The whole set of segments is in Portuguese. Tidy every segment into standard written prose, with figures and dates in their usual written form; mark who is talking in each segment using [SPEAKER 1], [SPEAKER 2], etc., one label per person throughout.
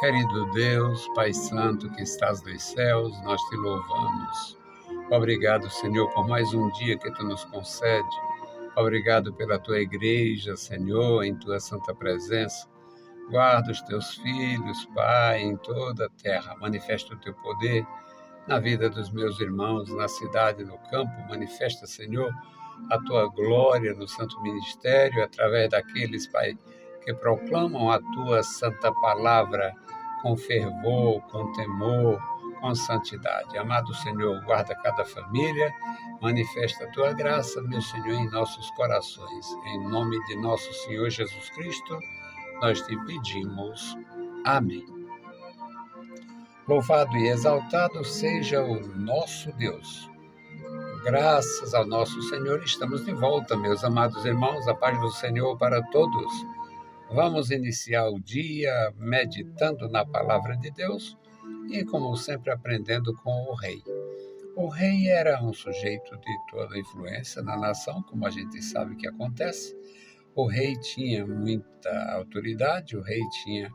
[SPEAKER 1] Querido Deus, Pai Santo que estás nos céus, nós te louvamos. Obrigado, Senhor, por mais um dia que tu nos concede. Obrigado pela tua igreja, Senhor, em tua santa presença. Guarda os teus filhos, Pai, em toda a terra. Manifesta o teu poder na vida dos meus irmãos, na cidade, no campo. Manifesta, Senhor, a tua glória no santo ministério, através daqueles, Pai, que proclamam a tua santa palavra com fervor, com temor, com santidade. Amado Senhor, guarda cada família, manifesta a tua graça, meu Senhor, em nossos corações. Em nome de nosso Senhor Jesus Cristo, nós te pedimos. Amém. Louvado e exaltado seja o nosso Deus. Graças ao nosso Senhor, estamos de volta, meus amados irmãos, a paz do Senhor para todos. Vamos iniciar o dia meditando na palavra de Deus e, como sempre, aprendendo com o rei. O rei era um sujeito de toda influência na nação, como a gente sabe que acontece. O rei tinha muita autoridade, o rei tinha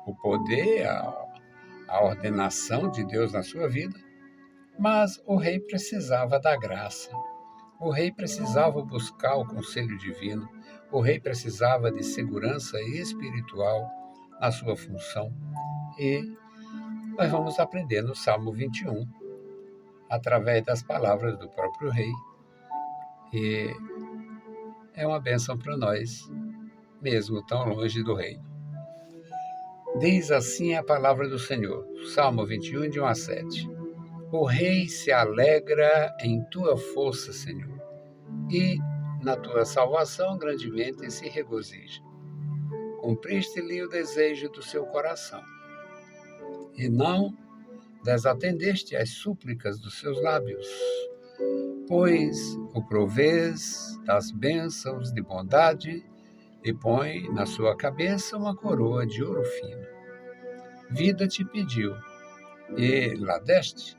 [SPEAKER 1] o poder, a ordenação de Deus na sua vida, mas o rei precisava da graça. O rei precisava buscar o conselho divino. O rei precisava de segurança espiritual na sua função. E nós vamos aprender no Salmo 21, através das palavras do próprio rei. E é uma bênção para nós, mesmo tão longe do reino. Diz assim a palavra do Senhor, Salmo 21, de 1 a 7. O rei se alegra em tua força, Senhor, e na tua salvação grandemente se regozija. Cumpriste-lhe o desejo do seu coração, e não desatendeste às súplicas dos seus lábios, pois o provês das bênçãos de bondade e põe na sua cabeça uma coroa de ouro fino. Vida te pediu, e lá deste,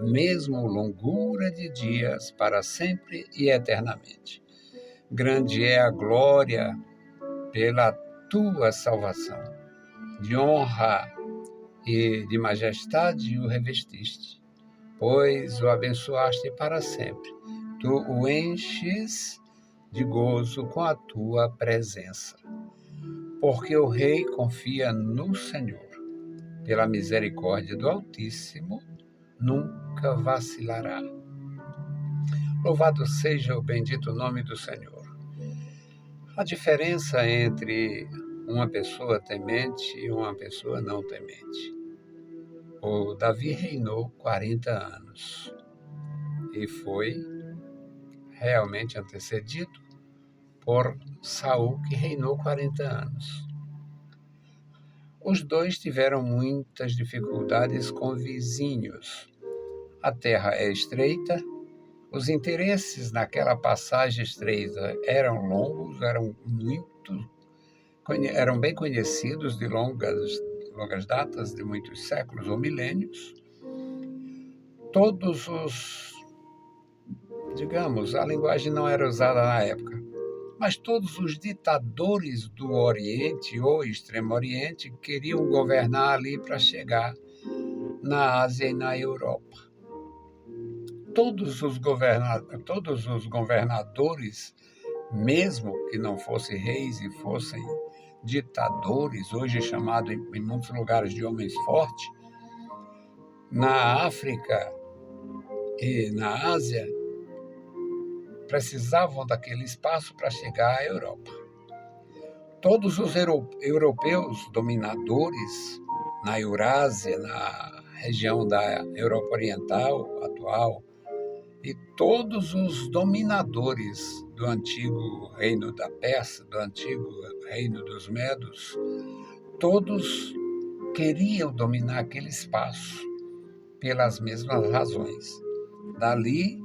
[SPEAKER 1] mesmo longura de dias para sempre e eternamente. Grande é a glória pela tua salvação. De honra e de majestade o revestiste, pois o abençoaste para sempre. Tu o enches de gozo com a tua presença. Porque o rei confia no Senhor. Pela misericórdia do Altíssimo, nunca vacilará. Louvado seja o bendito nome do Senhor. A diferença entre uma pessoa temente e uma pessoa não temente. O Davi reinou 40 anos e foi realmente antecedido por Saul, que reinou 40 anos. Os dois tiveram muitas dificuldades com vizinhos. A terra é estreita, os interesses naquela passagem estreita eram longos, eram bem conhecidos de longas datas, de muitos séculos ou milênios. A linguagem não era usada na época, mas todos os ditadores do Oriente ou Extremo Oriente queriam governar ali para chegar na Ásia e na Europa. Todos os governadores, mesmo que não fossem reis e fossem ditadores, hoje chamados em muitos lugares de homens fortes, na África e na Ásia, precisavam daquele espaço para chegar à Europa. Todos os europeus dominadores na Eurásia, na região da Europa Oriental atual, e todos os dominadores do antigo reino da Pérsia, do antigo reino dos Medos, todos queriam dominar aquele espaço pelas mesmas razões. Dali,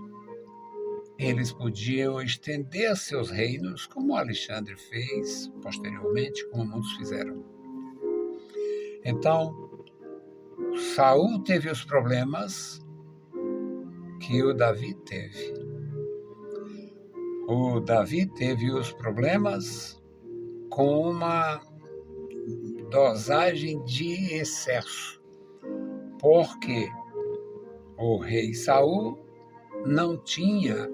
[SPEAKER 1] eles podiam estender seus reinos, como Alexandre fez posteriormente, como muitos fizeram. Então, Saul teve os problemas que o Davi teve. O Davi teve os problemas com uma dosagem de excesso, porque o rei Saul não tinha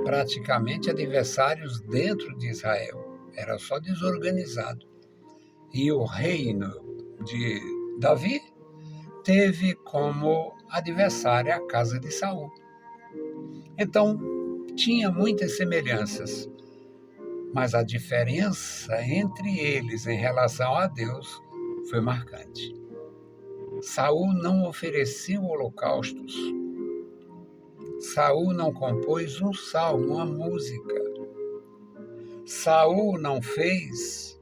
[SPEAKER 1] praticamente adversários dentro de Israel, era só desorganizado. E o reino de Davi teve como adversária a casa de Saul. Então, tinha muitas semelhanças, mas a diferença entre eles em relação a Deus foi marcante. Saul não ofereceu holocaustos. Saul não compôs um salmo, uma música. Saul não fez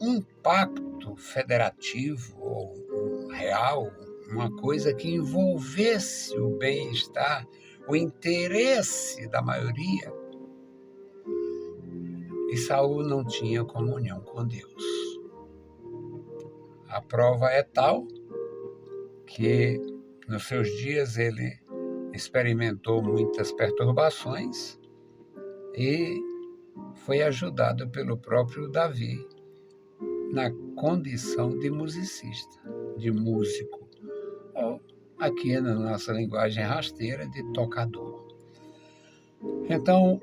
[SPEAKER 1] um pacto federativo ou real, uma coisa que envolvesse o bem-estar, o interesse da maioria. E Saul não tinha comunhão com Deus. A prova é tal que nos seus dias ele experimentou muitas perturbações e foi ajudado pelo próprio Davi na condição de musicista, de músico, ou aqui na nossa linguagem rasteira, de tocador. Então,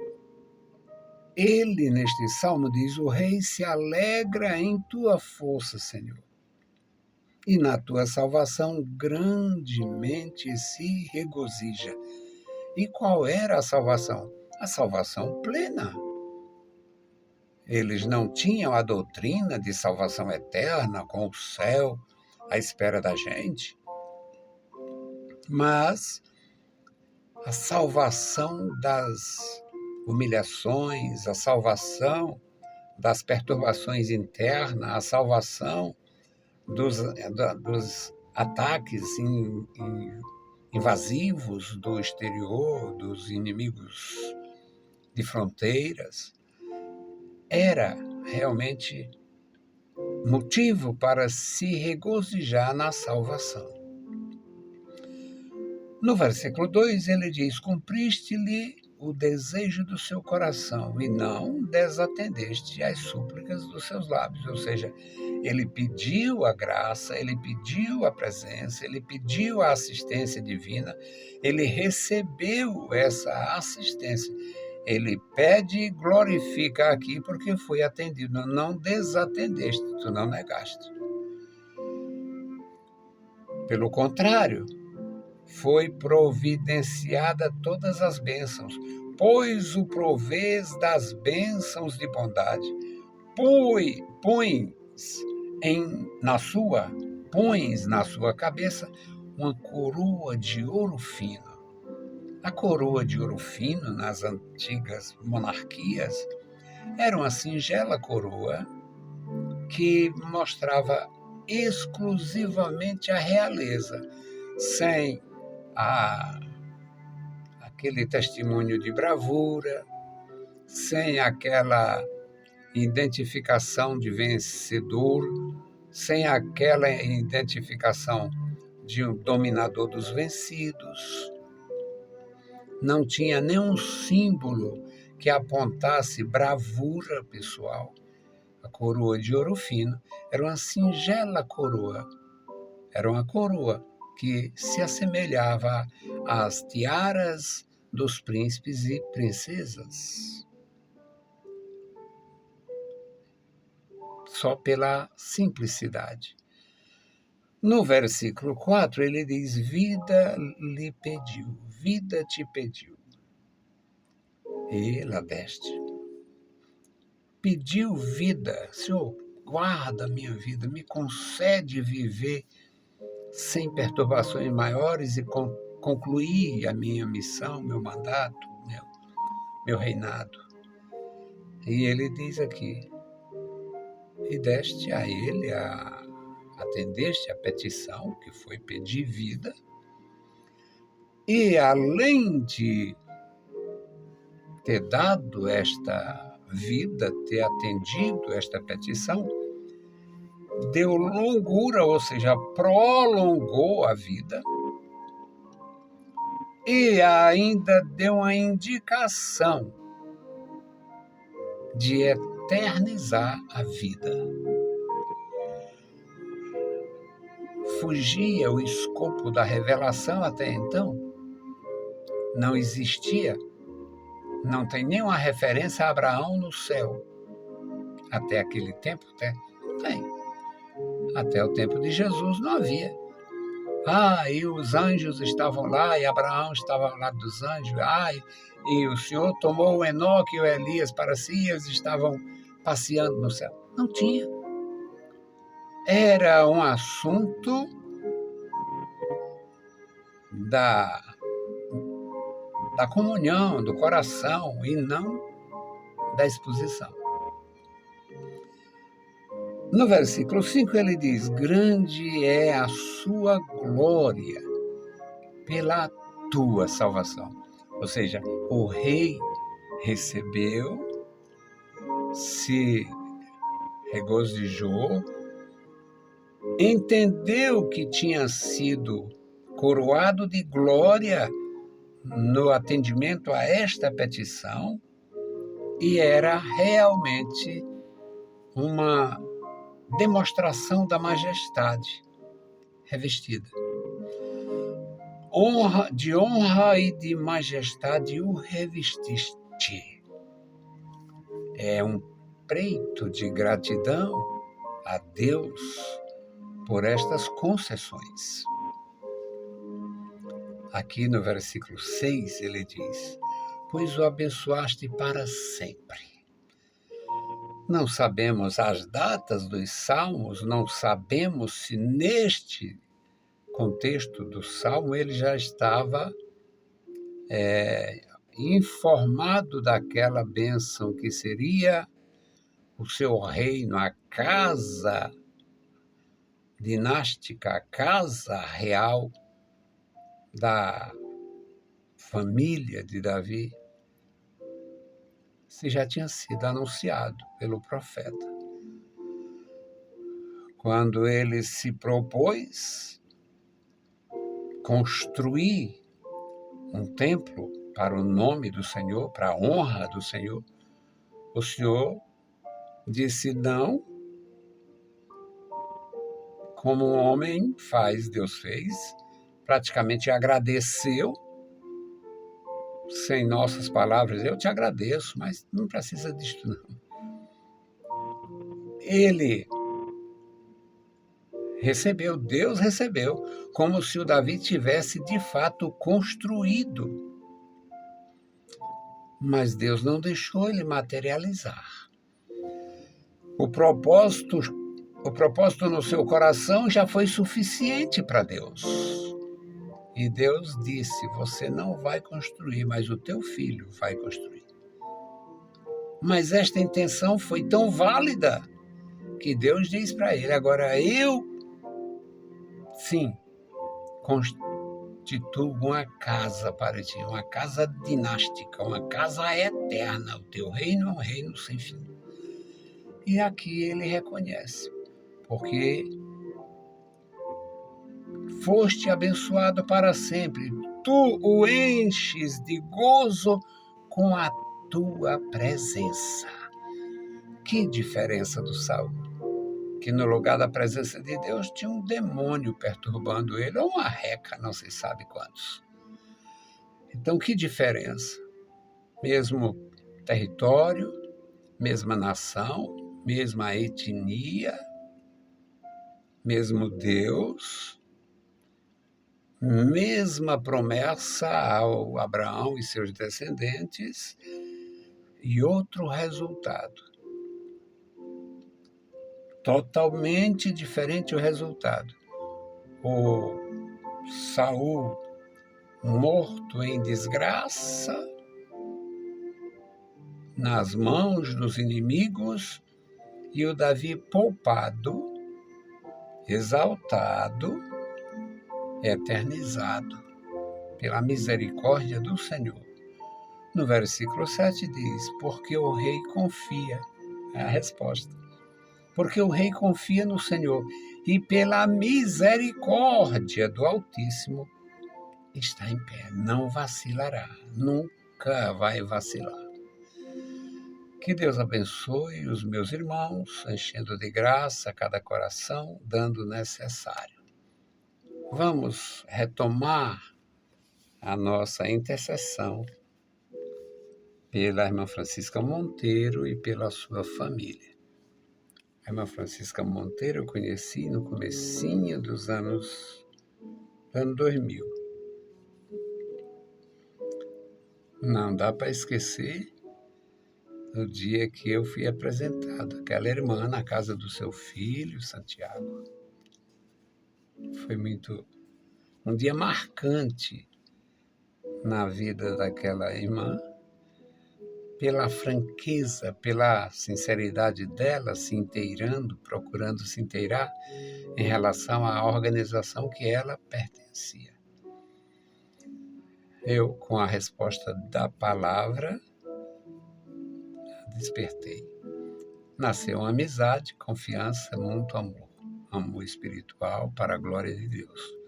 [SPEAKER 1] ele, neste salmo, diz: o rei se alegra em tua força, Senhor, e na tua salvação grandemente se regozija. E qual era a salvação? A salvação plena. Eles não tinham a doutrina de salvação eterna com o céu à espera da gente, mas a salvação das humilhações, a salvação das perturbações internas, a salvação dos ataques invasivos do exterior, dos inimigos de fronteiras, era realmente motivo para se regozijar na salvação. No versículo 2 ele diz: cumpriste-lhe o desejo do seu coração e não desatendeste às súplicas dos seus lábios. Ou seja, ele pediu a graça, ele pediu a presença, ele pediu a assistência divina, ele recebeu essa assistência. Ele pede e glorifica aqui porque foi atendido. Não desatendeste, tu não negaste. Pelo contrário, foi providenciada todas as bênçãos, pois o provês das bênçãos de bondade. Pões na sua cabeça uma coroa de ouro fino. A coroa de ouro fino, nas antigas monarquias, era uma singela coroa que mostrava exclusivamente a realeza, sem aquele testemunho de bravura, sem aquela identificação de vencedor, sem aquela identificação de um dominador dos vencidos. Não tinha nenhum símbolo que apontasse bravura pessoal. A coroa de ouro fino era uma singela coroa. Era uma coroa que se assemelhava às tiaras dos príncipes e princesas. Só pela simplicidade. No versículo 4, ele diz: vida lhe pediu, vida te pediu, e la deste. Pediu vida, Senhor, guarda a minha vida, me concede viver sem perturbações maiores e concluir a minha missão, meu mandato, meu reinado. E ele diz aqui: e deste a ele, atendeste a petição, que foi pedir vida, e além de ter dado esta vida, ter atendido esta petição, deu longura, ou seja, prolongou a vida, e ainda deu uma indicação de eternizar a vida. fugia o escopo da revelação até então. Não existia, não tem nenhuma referência a Abraão no céu. Até aquele tempo, tem. Até o tempo de Jesus não havia. E os anjos estavam lá, e Abraão estava ao lado dos anjos. E o Senhor tomou o Enoque e o Elias para si, e eles estavam passeando no céu. Não tinha. Era um assunto da comunhão, do coração, e não da exposição. No versículo 5 ele diz: grande é a sua glória pela tua salvação. Ou seja, o rei recebeu, se regozijou, entendeu que tinha sido coroado de glória no atendimento a esta petição, e era realmente uma demonstração da majestade revestida. De honra e de majestade o revestiste. É um preito de gratidão a Deus por estas concessões. Aqui no versículo 6 ele diz: pois o abençoaste para sempre. Não sabemos as datas dos salmos, não sabemos se neste contexto do salmo ele já estava informado daquela bênção que seria o seu reino, a casa dinástica, a casa real da família de Davi, se já tinha sido anunciado pelo profeta. Quando ele se propôs construir um templo para o nome do Senhor, para a honra do Senhor, o Senhor disse não, como um homem faz, Deus fez, praticamente agradeceu, sem nossas palavras, eu te agradeço, mas não precisa disso não. Ele recebeu, Deus recebeu, como se o Davi tivesse de fato construído. Mas Deus não deixou ele materializar. O propósito no seu coração já foi suficiente para Deus. E Deus disse: você não vai construir, mas o teu filho vai construir. Mas esta intenção foi tão válida que Deus diz para ele: agora eu, sim, constituo uma casa para ti, uma casa dinástica, uma casa eterna. O teu reino é um reino sem fim. E aqui ele reconhece, porque foste abençoado para sempre. Tu o enches de gozo com a tua presença. Que diferença do Saul, que no lugar da presença de Deus tinha um demônio perturbando ele, ou uma reca, não se sabe quantos. Então, que diferença? Mesmo território, mesma nação, mesma etnia, mesmo Deus, mesma promessa ao Abraão e seus descendentes, e outro resultado. Totalmente diferente o resultado. O Saul morto em desgraça, nas mãos dos inimigos, e o Davi poupado, exaltado, eternizado pela misericórdia do Senhor. No versículo 7 diz: porque o rei confia. É a resposta. Porque o rei confia no Senhor e pela misericórdia do Altíssimo está em pé. Não vacilará. Nunca vai vacilar. Que Deus abençoe os meus irmãos, enchendo de graça cada coração, dando o necessário. Vamos retomar a nossa intercessão pela irmã Francisca Monteiro e pela sua família. A irmã Francisca Monteiro eu conheci no comecinho do ano 2000. Não dá para esquecer o dia que eu fui apresentado, aquela irmã na casa do seu filho, Santiago. Foi um dia marcante na vida daquela irmã, pela franqueza, pela sinceridade dela, se inteirando, procurando se inteirar em relação à organização que ela pertencia. Eu, com a resposta da palavra, despertei. Nasceu uma amizade, confiança, muito amor espiritual para a glória de Deus.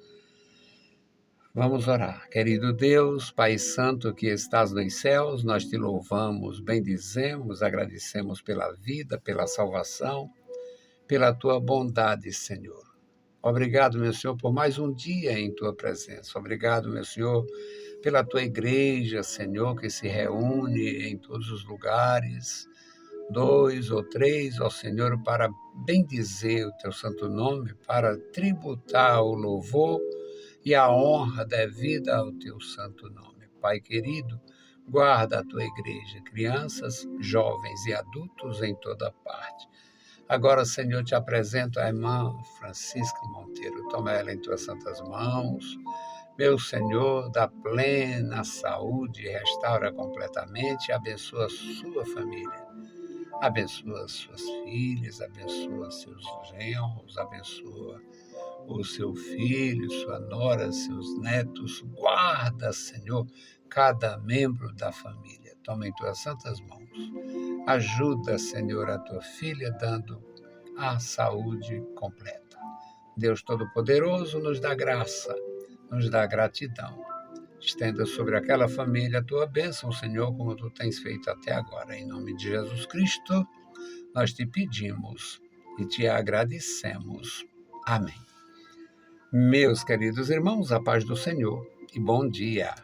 [SPEAKER 1] Vamos orar. Querido Deus, Pai Santo que estás nos céus, nós te louvamos, bendizemos, agradecemos pela vida, pela salvação, pela tua bondade, Senhor. Obrigado, meu Senhor, por mais um dia em tua presença. Obrigado, meu Senhor, pela tua igreja, Senhor, que se reúne em todos os lugares, 2 ou 3, ó Senhor, para bendizer o teu santo nome, para tributar o louvor e a honra devida ao teu santo nome. Pai querido, guarda a tua igreja, crianças, jovens e adultos em toda parte. Agora, Senhor, te apresento a irmã Francisca Monteiro. Toma ela em tuas santas mãos. Meu Senhor, dá plena saúde, restaura completamente e abençoa a sua família. Abençoa suas filhas, abençoa seus genros, abençoa o seu filho, sua nora, seus netos. Guarda, Senhor, cada membro da família. Toma em tuas santas mãos. Ajuda, Senhor, a tua filha, dando a saúde completa. Deus Todo-Poderoso nos dá graça, nos dá gratidão. Estenda sobre aquela família a tua bênção, Senhor, como tu tens feito até agora. Em nome de Jesus Cristo, nós te pedimos e te agradecemos. Amém. Meus queridos irmãos, a paz do Senhor e bom dia.